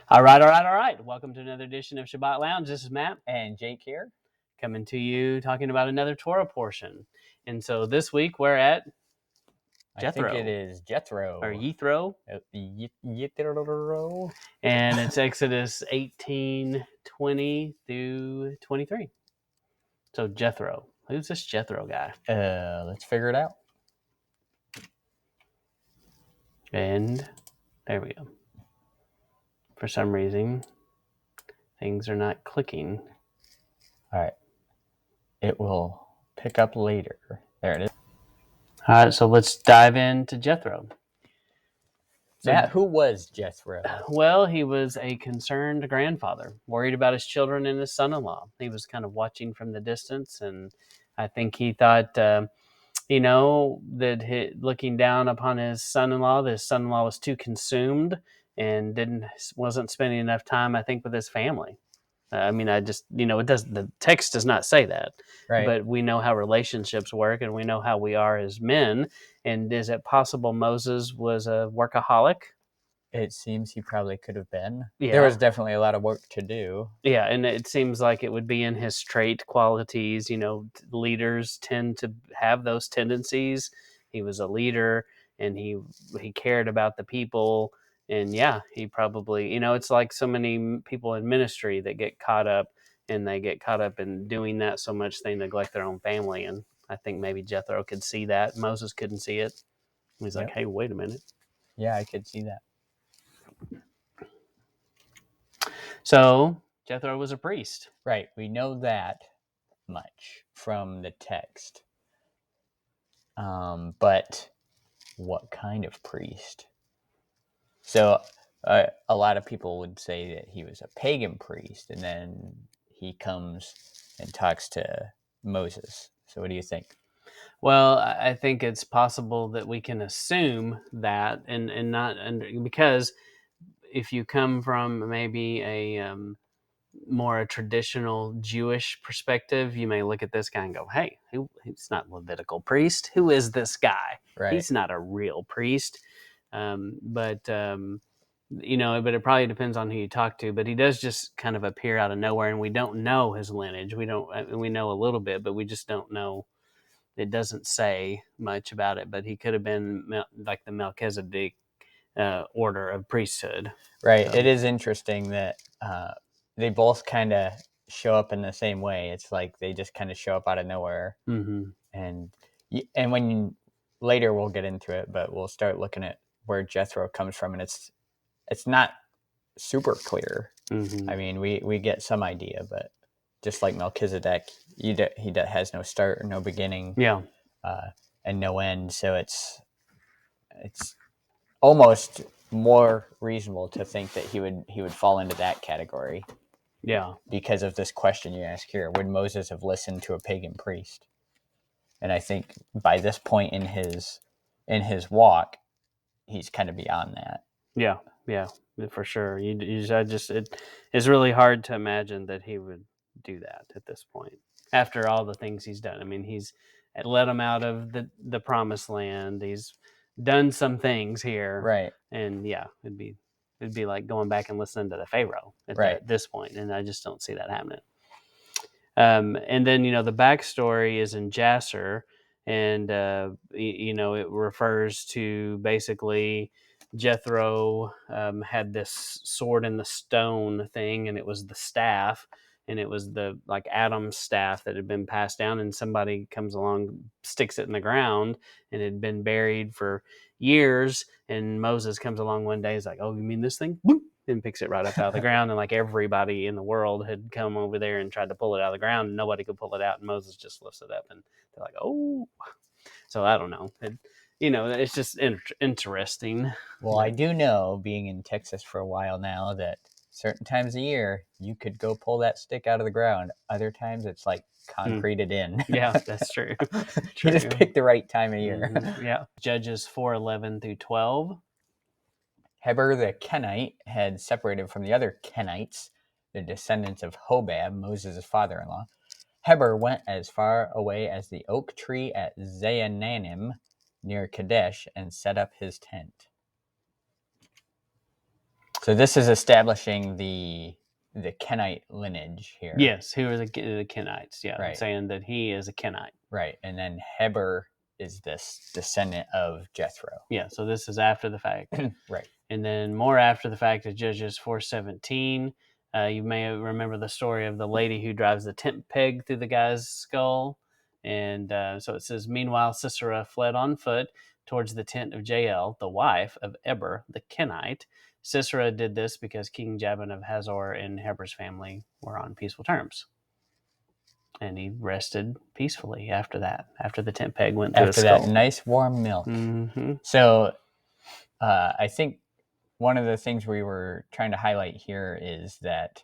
All right. Welcome to another edition of Shabbat Lounge. This is Matt And Jake here. coming to you talking about another Torah portion. And so this week we're at Jethro. I think it is Jethro. Or Yithro. Jethro. And it's Exodus 18:20 through 23. So Jethro. Who's this Jethro guy? Let's figure it out. And there we go. For some reason, things are not clicking. All right. It will pick up later. There it is. All right, so let's dive into Jethro. Matt, who was Jethro? Well, he was a concerned grandfather, worried about his children and his son-in-law. He was kind of watching from the distance, and I think he thought, that looking down upon his son-in-law was too consumed and wasn't spending enough time, I think, with his family. The text does not say that, Right. but we know how relationships work, and we know how we are as men. And is it possible Moses was a workaholic? It seems he probably could have been. Yeah. There was definitely a lot of work to do. Yeah, and it seems like it would be in his trait qualities. Leaders tend to have those tendencies. He was a leader, and he cared about the people. And yeah, he probably, it's like so many people in ministry that get caught up in doing that so much they neglect their own family. And I think maybe Jethro could see that. Moses couldn't see it. He's like, hey, wait a minute. Yeah, I could see that. So Jethro was a priest. Right. We know that much from the text. But what kind of priest? So a lot of people would say that he was a pagan priest, and then he comes and talks to Moses. So what do you think? Well, I think it's possible that we can assume that, because if you come from maybe a more a traditional Jewish perspective, you may look at this guy and go, "Hey, he's not Levitical priest. Who is this guy? Right. He's not a real priest." But it probably depends on who you talk to. But he does just kind of appear out of nowhere, and we don't know his lineage. We know a little bit, but we just don't know. It doesn't say much about it, but he could have been like the Melchizedek order of priesthood. Right. So. It is interesting that they both kind of show up in the same way. It's like they just kind of show up out of nowhere. Mm-hmm. And when later we'll get into it, but we'll start looking at where Jethro comes from, and it's not super clear. Mm-hmm. I mean, we get some idea, but just like Melchizedek, he has no start or no beginning, and no end. So it's almost more reasonable to think that he would fall into that category. Yeah, because of this question you ask here: would Moses have listened to a pagan priest? And I think by this point in his walk, he's kind of beyond that. Yeah, for sure. It's really hard to imagine that he would do that at this point after all the things he's done. I mean, he's led them out of the promised land. He's done some things here, right? And yeah, it'd be like going back and listening to the Pharaoh at this point, and I just don't see that happening. And then the backstory is in Jasher, and it refers to basically Jethro had this sword in the stone thing, and it was the staff, and it was the like Adam's staff that had been passed down, and somebody comes along, sticks it in the ground, and it had been buried for years, and Moses comes along one day, he's like, "Oh, you mean this thing?" Boop, and picks it right up out of the ground, and like everybody in the world had come over there and tried to pull it out of the ground, and nobody could pull it out, and Moses just lifts it up, and they're like, "Oh." So I don't know. It's just interesting. Well, I do know, being in Texas for a while now, that certain times of year you could go pull that stick out of the ground. Other times it's like concreted in. Yeah, that's true. You just pick the right time of year. Mm-hmm. Yeah. Judges 4:11 through 12. Heber the Kenite had separated from the other Kenites, the descendants of Hobab, Moses' father-in-law. Heber went as far away as the oak tree at Zaananim near Kadesh and set up his tent. So this is establishing the Kenite lineage here. Yes, who are the Kenites? Yeah, Right. saying that he is a Kenite. Right, and then Heber is this descendant of Jethro. Yeah, so this is after the fact. Right. And then more after the fact of Judges 4:17. You may remember the story of the lady who drives the tent peg through the guy's skull. And so it says, meanwhile, Sisera fled on foot towards the tent of Jael, the wife of Heber the Kenite. Sisera did this because King Jabin of Hazor and Heber's family were on peaceful terms. And he rested peacefully after that, after the tent peg went through his skull. After that nice warm milk. Mm-hmm. So I think one of the things we were trying to highlight here is that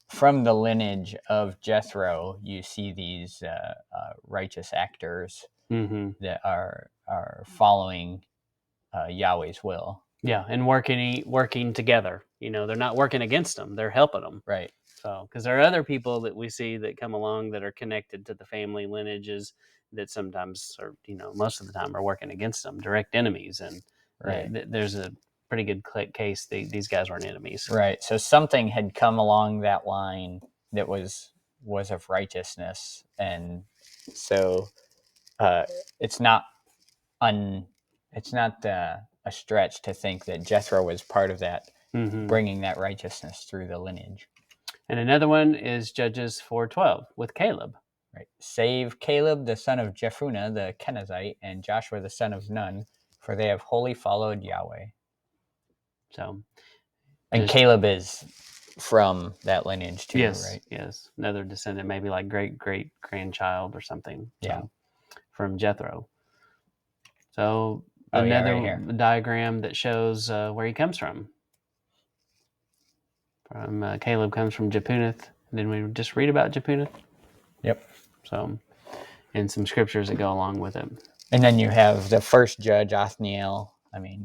from the lineage of Jethro, you see these righteous actors that are following Yahweh's will. Yeah, and working together. They're not working against them; they're helping them. Right. So, because there are other people that we see that come along that are connected to the family lineages that sometimes, or most of the time, are working against them, direct enemies. And there's a pretty good case these guys weren't enemies. Right. So something had come along that line that was of righteousness, and so it's not a stretch to think that Jethro was part of that, bringing that righteousness through the lineage. And another one is Judges 4:12 with Caleb. Right. Save Caleb the son of Jephunneh the Kenizzite and Joshua the son of Nun, for they have wholly followed Yahweh. So, and Caleb is from that lineage too, yes, right? Yes, another descendant, maybe like great grandchild or something. Yeah, from Jethro. So another diagram that shows where he comes from. Caleb comes from Jephunneh. Didn't we just read about Jephunneh? Yep. So, and some scriptures that go along with it. And then you have the first judge, Othniel.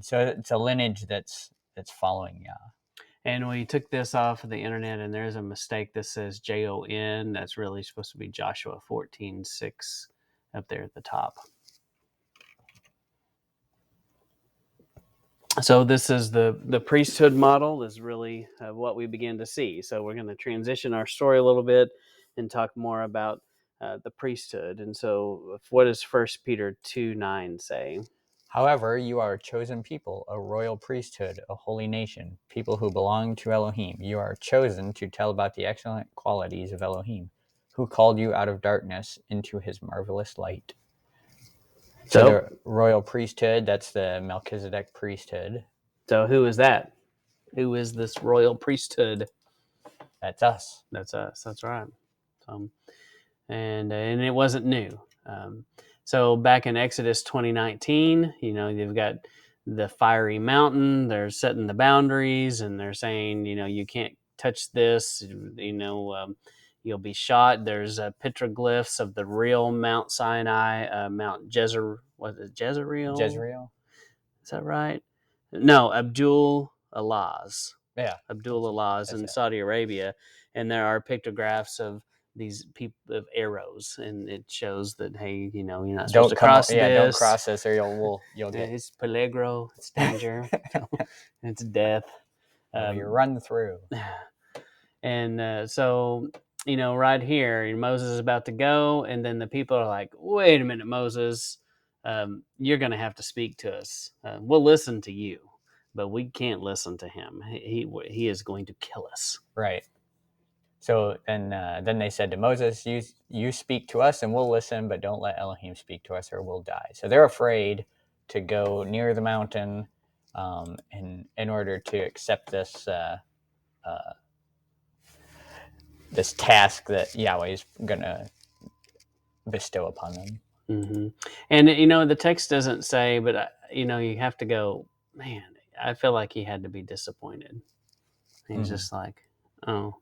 So it's a lineage that's following Yah. And we took this off of the internet, and there's a mistake that says Jon. That's really supposed to be Joshua 14:6 up there at the top. So this is the priesthood model is really what we begin to see. So we're going to transition our story a little bit and talk more about the priesthood. And so what does 1 Peter 2:9 say? However, you are a chosen people, a royal priesthood, a holy nation, people who belong to Elohim. You are chosen to tell about the excellent qualities of Elohim, who called you out of darkness into his marvelous light. So the royal priesthood, that's the Melchizedek priesthood. So who is that? Who is this royal priesthood? That's us. That's us. That's right. And it wasn't new. So back in Exodus 20:19, you've got the fiery mountain. They're setting the boundaries, and they're saying, you can't touch this. You'll be shot. There's petroglyphs of the real Mount Sinai, Mount Jezreel. Was it Jezreel? Jezreel. Is that right? No, Abdul Allah's. Yeah. Abdul Allah's in Saudi Arabia, and there are pictographs of these people of arrows, and it shows that, hey, you're not supposed to cross this. Yeah, don't cross this, or you'll get. It's peligro. It's danger. It's death. You run through. And so, right here, Moses is about to go, and then the people are like, "Wait a minute, Moses, you're going to have to speak to us. We'll listen to you, but we can't listen to him. He is going to kill us." Right. So and then they said to Moses, you speak to us and we'll listen, but don't let Elohim speak to us or we'll die. So they're afraid to go near the mountain in order to accept this this task that Yahweh is going to bestow upon them. Mm-hmm. And, the text doesn't say, but, you have to go, man, I feel like he had to be disappointed. He's just like, oh,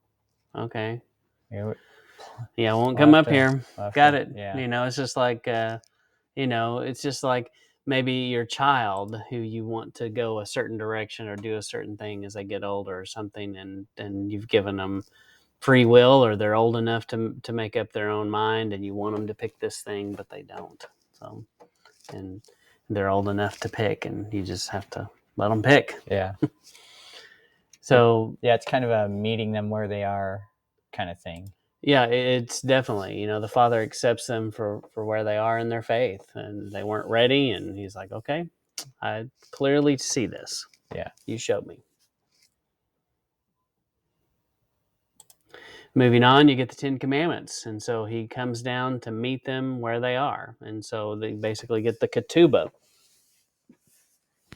okay. Yeah, I won't come up here. Got it. Yeah. It's just like, it's just like maybe your child who you want to go a certain direction or do a certain thing as they get older or something, and you've given them free will, or they're old enough to make up their own mind, and you want them to pick this thing, but they don't. So, and they're old enough to pick, and you just have to let them pick. Yeah. So it's kind of a meeting them where they are kind of thing. Yeah, it's definitely, the Father accepts them for where they are in their faith, and they weren't ready, and he's like, okay, I clearly see this. Yeah. You showed me. Moving on, you get the 10 Commandments, and so he comes down to meet them where they are, and so they basically get the Kituba.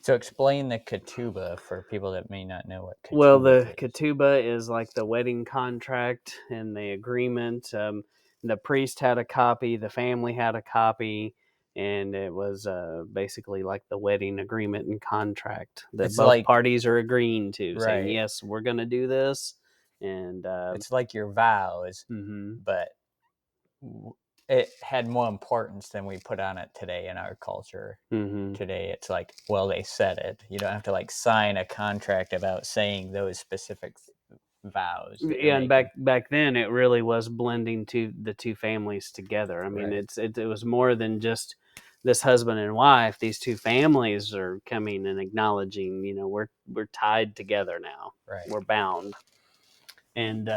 So explain the Kituba for people that may not know what Kituba Well, the is. Kituba is like the wedding contract and the agreement. The priest had a copy, the family had a copy, and it was basically like the wedding agreement and contract that It's both like, parties are agreeing to, saying, right. yes, we're going to do this. And It's like your vows, mhm. but it had more importance than we put on it today in our culture. Mm-hmm. Today, it's like, well, they said it. You don't have to like sign a contract about saying those specific vows that you're Yeah, and making. back then it really was blending the two families together. I mean, Right. it was more than just this husband and wife. These two families are coming and acknowledging, we're tied together now. Right. We're bound. And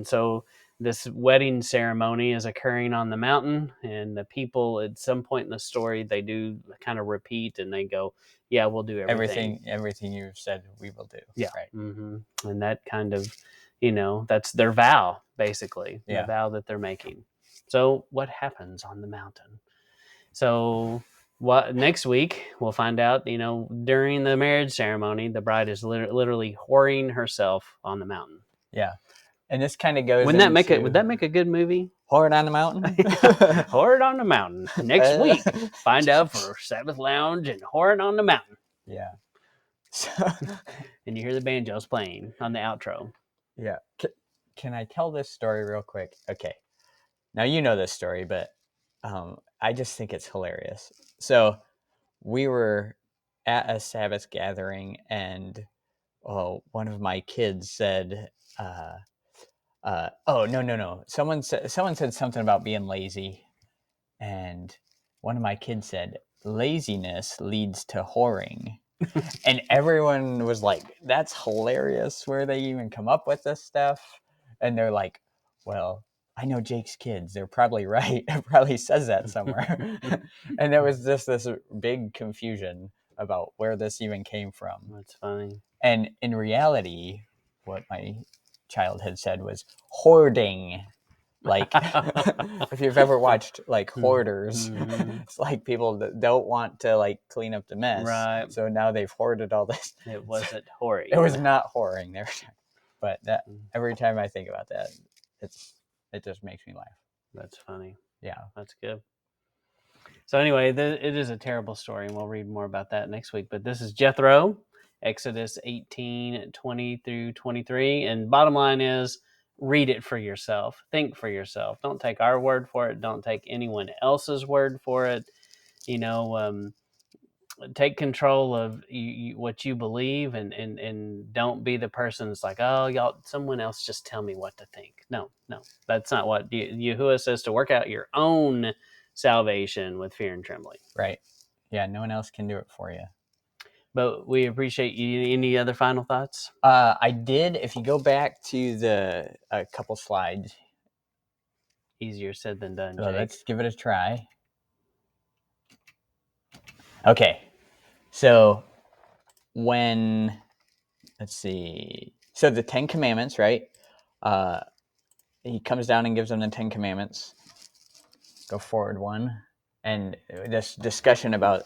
so this wedding ceremony is occurring on the mountain, and the people at some point in the story, they do kind of repeat, and they go, yeah, we'll do everything. Everything you've said we will do. Yeah. Right. Mm-hmm. And that kind of, that's their vow, basically, the Yeah. vow that they're making. So what happens on the mountain? So what next week we'll find out, during the marriage ceremony, the bride is literally whoring herself on the mountain. Yeah. And this kind of goes Would that make a good movie? Whoring on the Mountain? Whoring on the Mountain. Next week, find out for Sabbath Lounge and Whoring on the Mountain. Yeah. So, and you hear the banjos playing on the outro. Yeah. Can I tell this story real quick? Okay. Now you know this story, but I just think it's hilarious. So we were at a Sabbath gathering, and one of my kids said, "Oh no! Someone said something about being lazy," and one of my kids said, "Laziness leads to whoring." And everyone was like, that's hilarious. Where they even come up with this stuff? And they're like, well, I know Jake's kids. They're probably right. It probably says that somewhere. And there was just this big confusion about where this even came from. That's funny. And in reality, what my child had said was hoarding. Like, if you've ever watched like Hoarders, it's like people that don't want to like clean up the mess, right? So now they've hoarded all this. It wasn't whoring. It was not whoring there, but that every time I think about that, it just makes me laugh. That's funny. Yeah, that's good. So anyway, it is a terrible story, and we'll read more about that next week. But this is Jethro, Exodus 18:20 through 23, and bottom line is, read it for yourself. Think for yourself. Don't take our word for it. Don't take anyone else's word for it. Take control of what you believe, and don't be the person that's like, oh, y'all, someone else just tell me what to think. No, that's not what Yahuwah says, to work out your own salvation with fear and trembling. Right. Yeah, no one else can do it for you. But we appreciate you. Any other final thoughts? I did. If you go back to a couple slides. Easier said than done, Jake. Let's give it a try. Okay. So let's see. So the 10 Commandments, right? He comes down and gives them the 10 Commandments. Go forward one. And this discussion about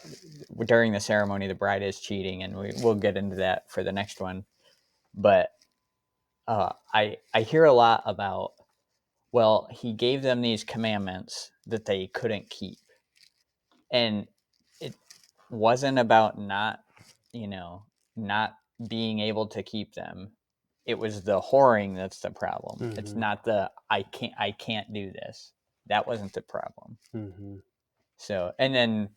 during the ceremony, the bride is cheating, and we'll get into that for the next one. But I hear a lot about, well, he gave them these commandments that they couldn't keep. And it wasn't about not being able to keep them. It was the whoring that's the problem. Mm-hmm. It's not the I can't do this. That wasn't the problem. Mm-hmm. So, and then,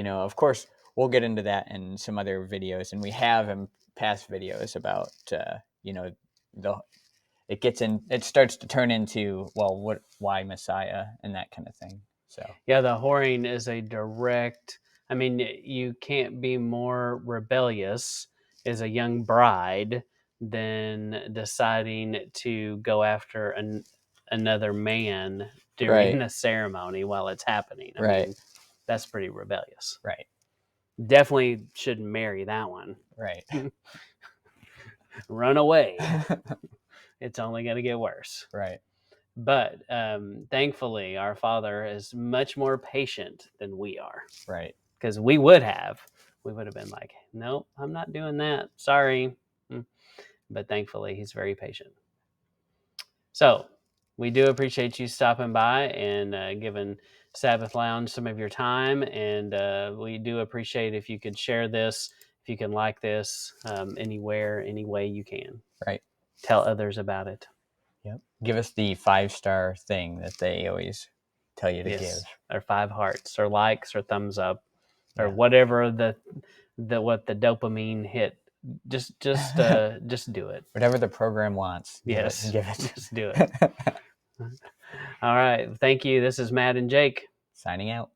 of course, we'll get into that in some other videos, and we have in past videos about, it starts to turn into, well, why Messiah and that kind of thing. So yeah, the whoring is a direct. I mean, you can't be more rebellious as a young bride than deciding to go after another man during the ceremony while it's happening. I mean, that's pretty rebellious. Right. Definitely shouldn't marry that one. Right. Run away. It's only going to get worse. Right. But thankfully, our Father is much more patient than we are. Right. Because we would have been like, nope, I'm not doing that. Sorry. But thankfully, he's very patient. So we do appreciate you stopping by and giving Sabbath Lounge some of your time. And we do appreciate if you could share this, if you can like this anywhere, any way you can. Right. Tell others about it. Yep. Give us the 5-star thing that they always tell you to give. Or 5 hearts or likes or thumbs up or whatever what the dopamine hit. Just do it. Whatever the program wants. Yes. Give it. Just do it. All right. Thank you. This is Matt and Jake. Signing out.